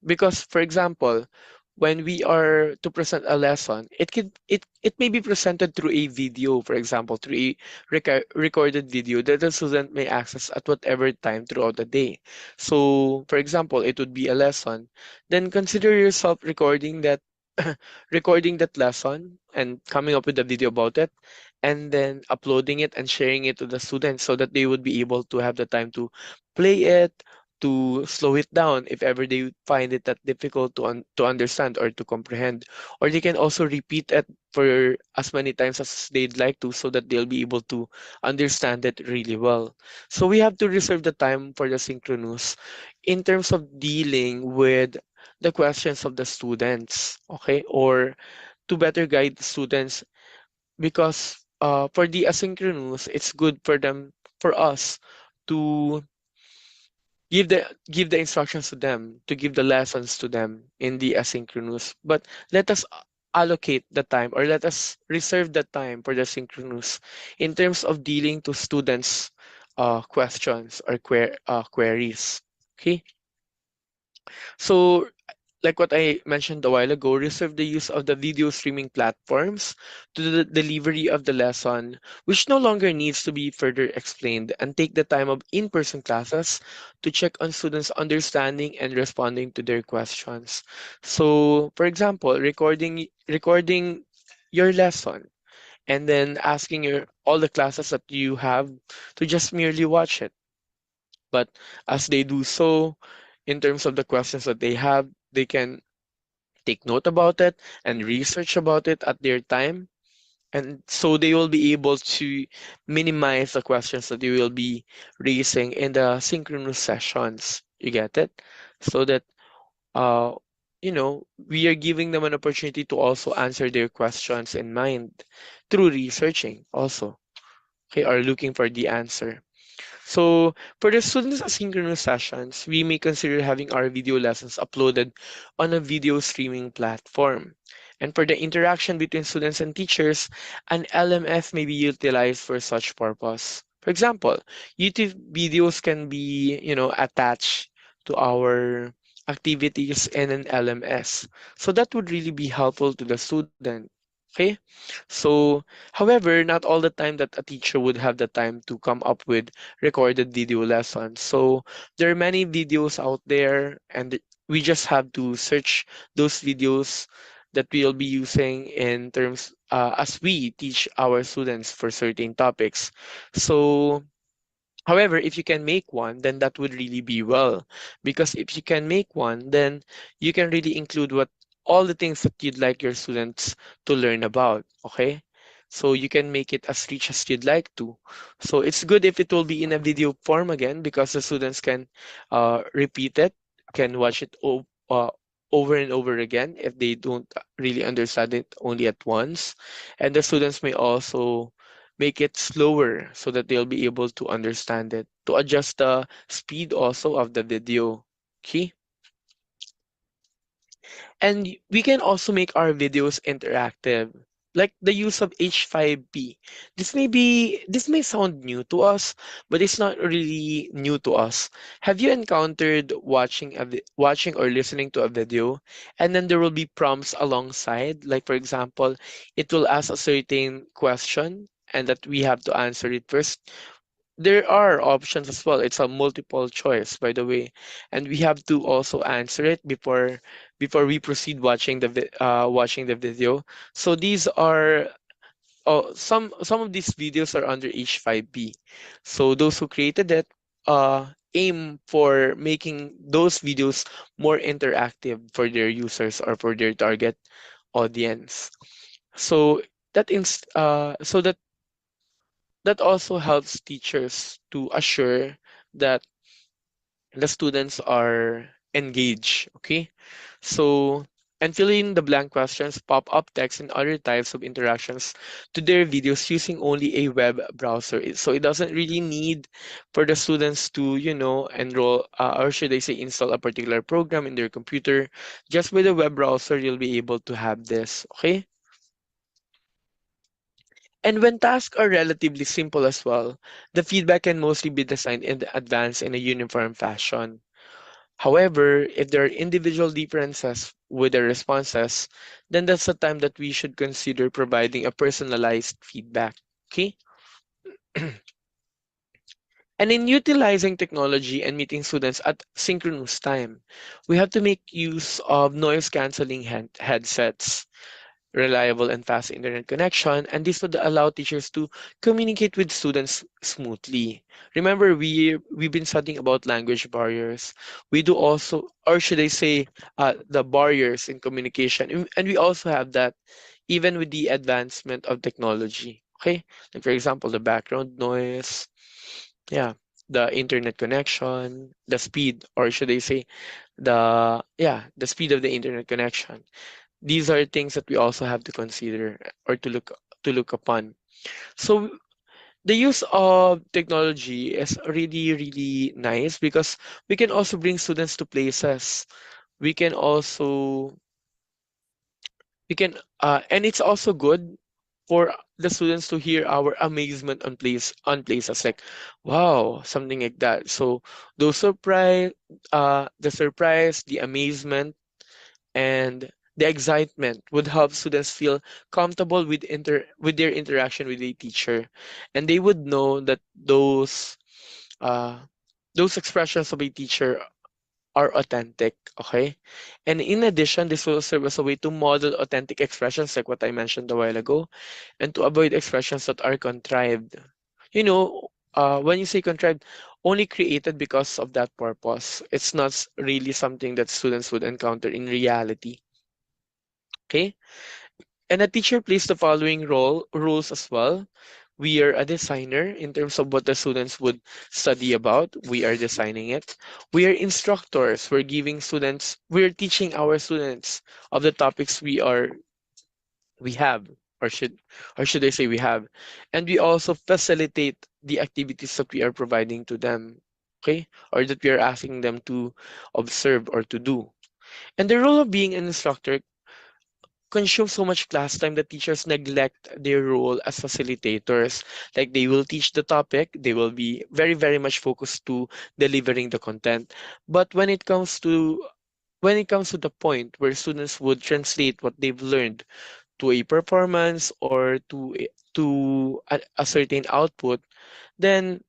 Because for example, when we are to present a lesson, it may be presented through a video, for example, through a recorded video that the student may access at whatever time throughout the day. So, for example, it would be a lesson. Then consider yourself recording that recording that lesson and coming up with a video about it, and then uploading it and sharing it to the students so that they would be able to have the time to play it, to slow it down if ever they find it that difficult to understand or to comprehend. Or they can also repeat it for as many times as they'd like to so that they'll be able to understand it really well. So we have to reserve the time for the synchronous in terms of dealing with the questions of the students, okay? Or to better guide the students, because for the asynchronous, it's good for them, for us to give the instructions to them, to give the lessons to them in the asynchronous. But let us allocate the time, or let us reserve the time for the synchronous in terms of dealing to students questions or queries. Okay, so like what I mentioned a while ago, reserve the use of the video streaming platforms to the delivery of the lesson, which no longer needs to be further explained, and take the time of in-person classes to check on students' understanding and responding to their questions. So, for example, recording your lesson and then asking your all the classes that you have to just merely watch it. But as they do so, in terms of the questions that they have, they can take note about it and research about it at their time. And so they will be able to minimize the questions that you will be raising in the synchronous sessions. You get it? So that, uh, we are giving them an opportunity to also answer their questions in mind through researching also, okay, or looking for the answer. So for the students' asynchronous sessions, we may consider having our video lessons uploaded on a video streaming platform. And for the interaction between students and teachers, an LMS may be utilized for such purpose. For example, YouTube videos can be, attached to our activities in an LMS. So that would really be helpful to the student. Okay? So, however, not all the time that a teacher would have the time to come up with recorded video lessons. So there are many videos out there, and we just have to search those videos that we'll be using in terms as we teach our students for certain topics. So however, if you can make one, then that would really be well. Because if you can make one, then you can really include what all the things that you'd like your students to learn about. Okay? So you can make it as rich as you'd like to. So it's good if it will be in a video form again, because the students can repeat it, can watch it uh, over and over again if they don't really understand it only at once. And the students may also make it slower so that they'll be able to understand it, to adjust the speed also of the video. Okay. And we can also make our videos interactive, like the use of H5P. This may sound new to us, but it's not really new to us. Have you encountered watching or listening to a video, and then there will be prompts alongside? Like for example, it will ask a certain question, and that we have to answer it first. There are options as well. It's a multiple choice, by the way, and we have to also answer it before we proceed watching the video. So these are some of these videos are under H5P. So those who created it aim for making those videos more interactive for their users or for their target audience. So so that also helps teachers to assure that the students are engaged. Okay. So, and fill in the blank questions, pop up text, and other types of interactions to their videos using only a web browser. So it doesn't really need for the students to, enroll, or should I say, install a particular program in their computer. Just with the web browser, you'll be able to have this. Okay. And when tasks are relatively simple as well, the feedback can mostly be designed in advance in a uniform fashion. However, if there are individual differences with the responses, then that's the time that we should consider providing a personalized feedback. Okay? And in utilizing technology and meeting students at synchronous time, we have to make use of noise canceling headsets, reliable and fast internet connection, and this would allow teachers to communicate with students smoothly. Remember, we've been studying about language barriers. We do also, or should I say, the barriers in communication, and we also have that even with the advancement of technology. Okay, like for example, the background noise, yeah, the internet connection, the speed, or should I say, the speed of the internet connection. These are things that we also have to consider or to look upon. So the use of technology is really really nice because we can also bring students to places. We can also we can and it's also good for the students to hear our amazement on places like wow, something like that. So those surprise, the amazement, and the excitement would help students feel comfortable with their interaction with a teacher, and they would know that uh, those expressions of a teacher are authentic. Okay, and in addition, this will serve as a way to model authentic expressions like what I mentioned a while ago, and to avoid expressions that are contrived. When you say contrived, only created because of that purpose. It's not really something that students would encounter in reality. Okay? And a teacher plays the following rules as well. We are a designer in terms of what the students would study about. We are designing it. We are instructors. We're teaching our students of the topics we have, or should I say we have. And we also facilitate the activities that we are providing to them. Okay? Or that we are asking them to observe or to do. And the role of being an instructor consume so much class time that teachers neglect their role as facilitators. Like they will teach the topic, they will be very, very much focused to delivering the content. But when it comes to the point where students would translate what they've learned to a performance or to a certain output, then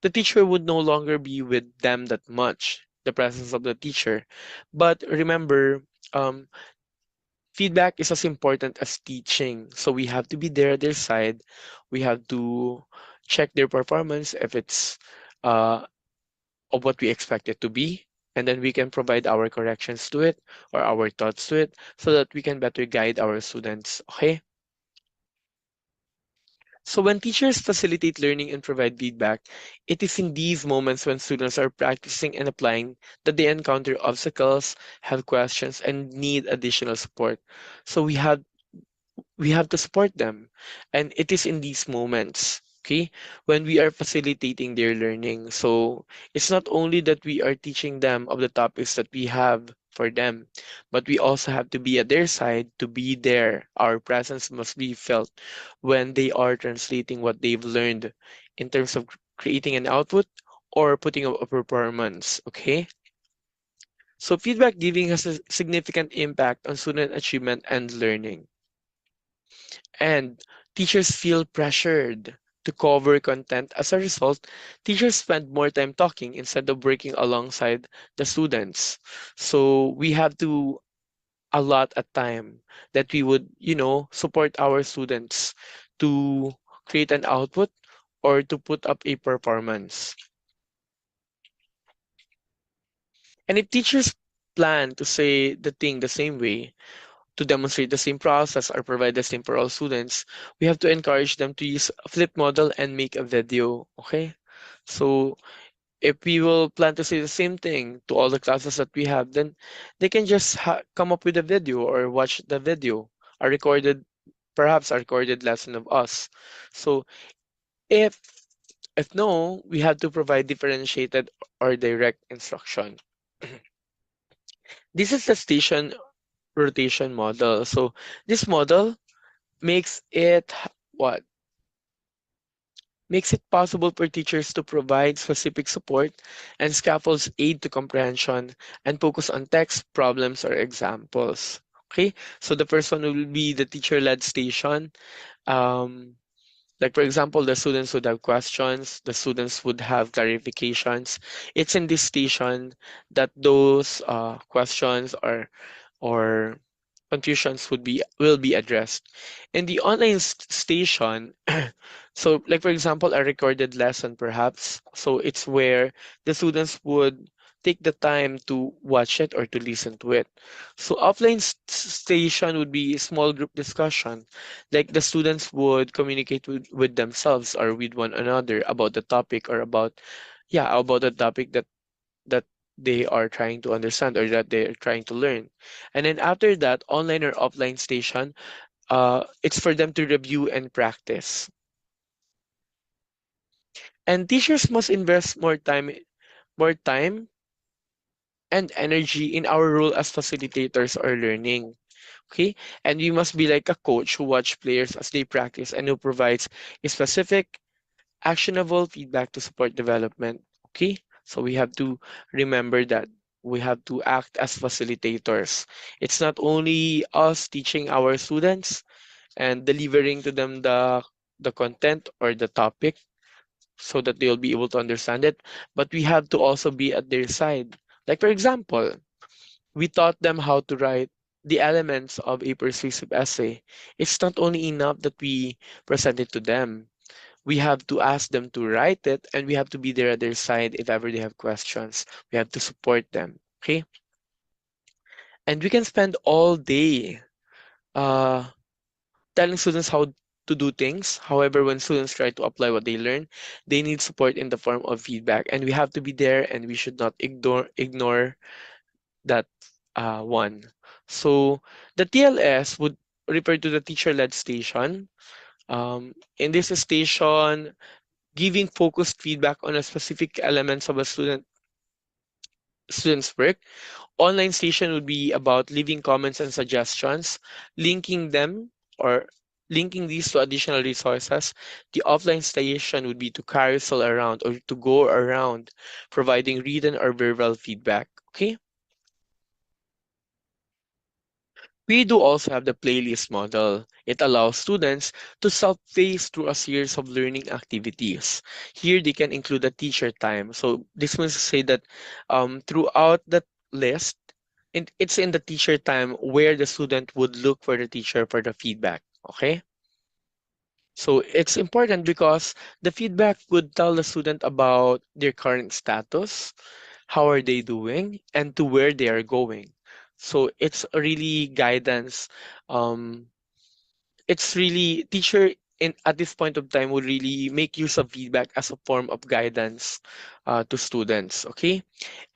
the teacher would no longer be with them that much, the presence of the teacher. But remember, um, feedback is as important as teaching. So we have to be there at their side. We have to check their performance if it's uh, of what we expect it to be. And then we can provide our corrections to it or our thoughts to it so that we can better guide our students. Okay? So when teachers facilitate learning and provide feedback, it is in these moments when students are practicing and applying that they encounter obstacles, have questions, and need additional support. So we have to support them. And it is in these moments, okay, when we are facilitating their learning. So it's not only that we are teaching them of the topics that we have for them, but we also have to be at their side to be there. Our presence must be felt when they are translating what they've learned in terms of creating an output or putting up a performance, okay? So feedback giving has a significant impact on student achievement and learning. And teachers feel pressured to cover content. As a result, teachers spend more time talking instead of working alongside the students. So we have to allot a time that we would, support our students to create an output or to put up a performance. And if teachers plan to say the thing the same way, to demonstrate the same process or provide the same for all students, we have to encourage them to use a flip model and make a video. Okay? So if we will plan to say the same thing to all the classes that we have, then they can just come up with a video or watch the video, a recorded, perhaps a recorded lesson of us. So if if no, we have to provide differentiated or direct instruction. This is the station rotation model. So this model makes it what? Makes it possible for teachers to provide specific support and scaffolds aid to comprehension and focus on text, problems, or examples. Okay, so the first one will be the teacher-led station. Um, like for example, the students would have questions, the students would have clarifications. It's in this station that those questions or confusions will be addressed. In the online station, so like for example, a recorded lesson perhaps. So it's where the students would take the time to watch it or to listen to it. So offline station would be small group discussion. Like the students would communicate with themselves or with one another about the topic or about the topic that they are trying to understand or that they're trying to learn. And then after that, online or offline station, it's for them to review and practice. And teachers must invest more time and energy in our role as facilitators or learning. Okay? And we must be like a coach who watch players as they practice and who provides a specific actionable feedback to support development. Okay? So we have to remember that we have to act as facilitators. It's not only us teaching our students and delivering to them the content or the topic so that they'll be able to understand it, but we have to also be at their side. Like for example, we taught them how to write the elements of a persuasive essay. It's not only enough that we present it to them, we have to ask them to write it and we have to be there at their side if ever they have questions. We have to support them. Okay? And we can spend all day uh, telling students how to do things. However, when students try to apply what they learn, they need support in the form of feedback. And we have to be there and we should not ignore that one. So the TLS would refer to the teacher-led station. In this station, giving focused feedback on a specific elements of a student's work. Online station would be about leaving comments and suggestions, linking them or linking these to additional resources. The offline station would be to carousel around or to go around, providing written or verbal feedback. Okay. We do also have the playlist model. It allows students to self-pace through a series of learning activities. Here, they can include a teacher time. So this means to say that throughout that list, it's in the teacher time where the student would look for the teacher for the feedback. Okay? So it's important because the feedback would tell the student about their current status, how are they doing, and to where they are going. So it's really guidance. Um, it's really teacher in at this point of time would really make use of feedback as a form of guidance to students. Okay,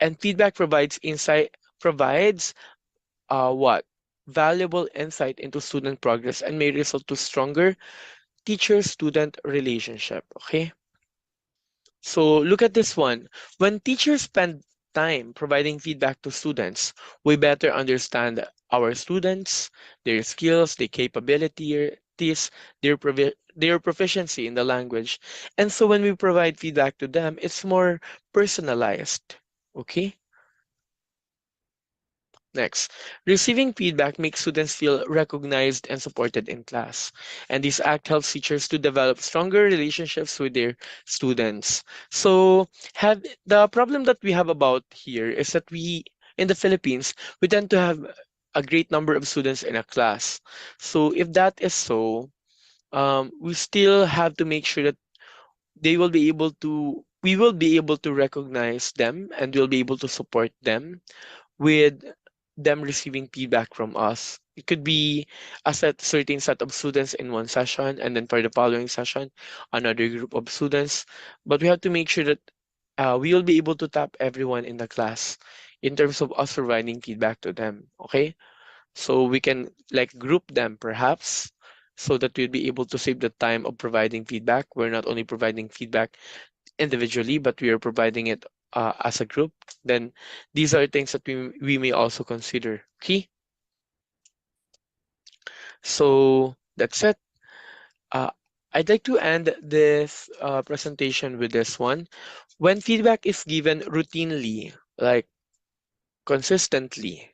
and feedback provides what valuable insight into student progress and may result to stronger teacher-student relationship. Okay, so look at this one. When teachers spend time providing feedback to students, we better understand our students, their skills, their capabilities, their proficiency in the language. And so when we provide feedback to them, it's more personalized. Okay? Next, receiving feedback makes students feel recognized and supported in class. And this act helps teachers to develop stronger relationships with their students. So, have the problem that we have about here is that we in the Philippines, we tend to have a great number of students in a class. So, if that is so, we still have to make sure that we will be able to recognize them and we'll be able to support them with them receiving feedback from us. It could be certain set of students in one session, and then for the following session, another group of students. But we have to make sure that we will be able to tap everyone in the class in terms of us providing feedback to them. Okay, so we can like group them perhaps. So that we'll be able to save the time of providing feedback. We're not only providing feedback individually, but we are providing it as a group, then these are things that we may also consider. Okay, so that's it. Uh, I'd like to end this presentation with this one. When feedback is given routinely, like consistently,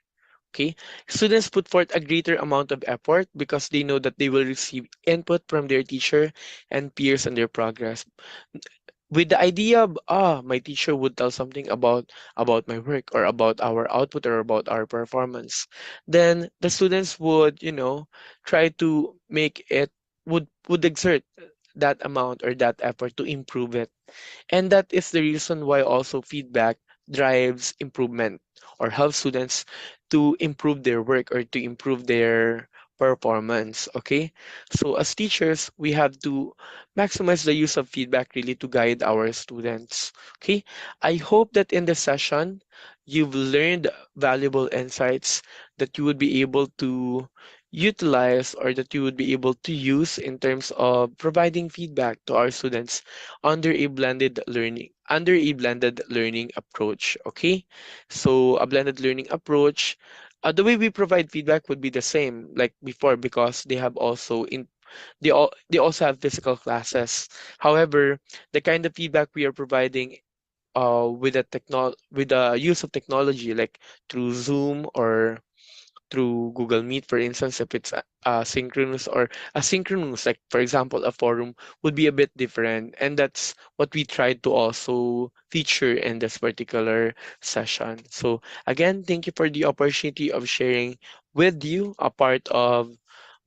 okay, students put forth a greater amount of effort because they know that they will receive input from their teacher and peers on their progress. With the idea of my teacher would tell something about my work or about our output or about our performance, then the students would try to make it would exert that amount or that effort to improve it. And that is the reason why also feedback drives improvement or helps students to improve their work or to improve their performance. Okay. So as teachers, we have to maximize the use of feedback really to guide our students. Okay. I hope that in this session, you've learned valuable insights that you would be able to utilize or that you would be able to use in terms of providing feedback to our students under a blended learning approach. Okay, so a blended learning approach, the way we provide feedback would be the same like before because they also have physical classes. However, the kind of feedback we are providing with the use of technology like through Zoom or through Google Meet, for instance, if it's synchronous or asynchronous, like for example, a forum would be a bit different. And that's what we tried to also feature in this particular session. So again, thank you for the opportunity of sharing with you a part of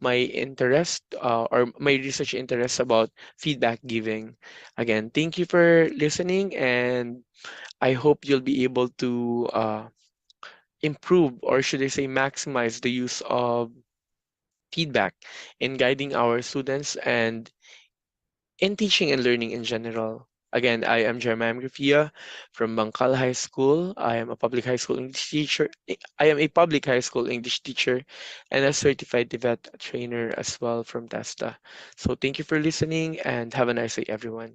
my interest or my research interest about feedback giving. Again, thank you for listening and I hope you'll be able to improve, or should I say maximize the use of feedback in guiding our students and in teaching and learning in general. Again, I am Jeremiah Grafia from Bangkal High School. I am a public high school English teacher. I am a public high school English teacher and a certified DVET trainer as well from TESTA. So thank you for listening and have a nice day, everyone.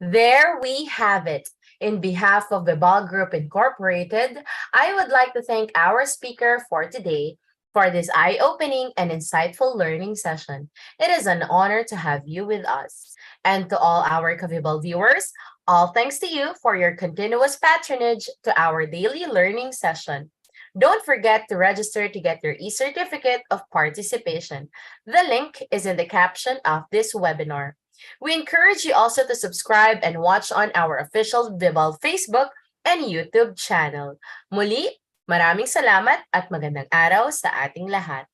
There we have it. In behalf of the Ball Group Incorporated, I would like to thank our speaker for today for this eye-opening and insightful learning session. It is an honor to have you with us. And to all our Kavibal viewers, all thanks to you for your continuous patronage to our daily learning session. Don't forget to register to get your e-certificate of participation. The link is in the caption of this webinar. We encourage you also to subscribe and watch on our official Vibal Facebook and YouTube channel. Muli, maraming salamat at magandang araw sa ating lahat.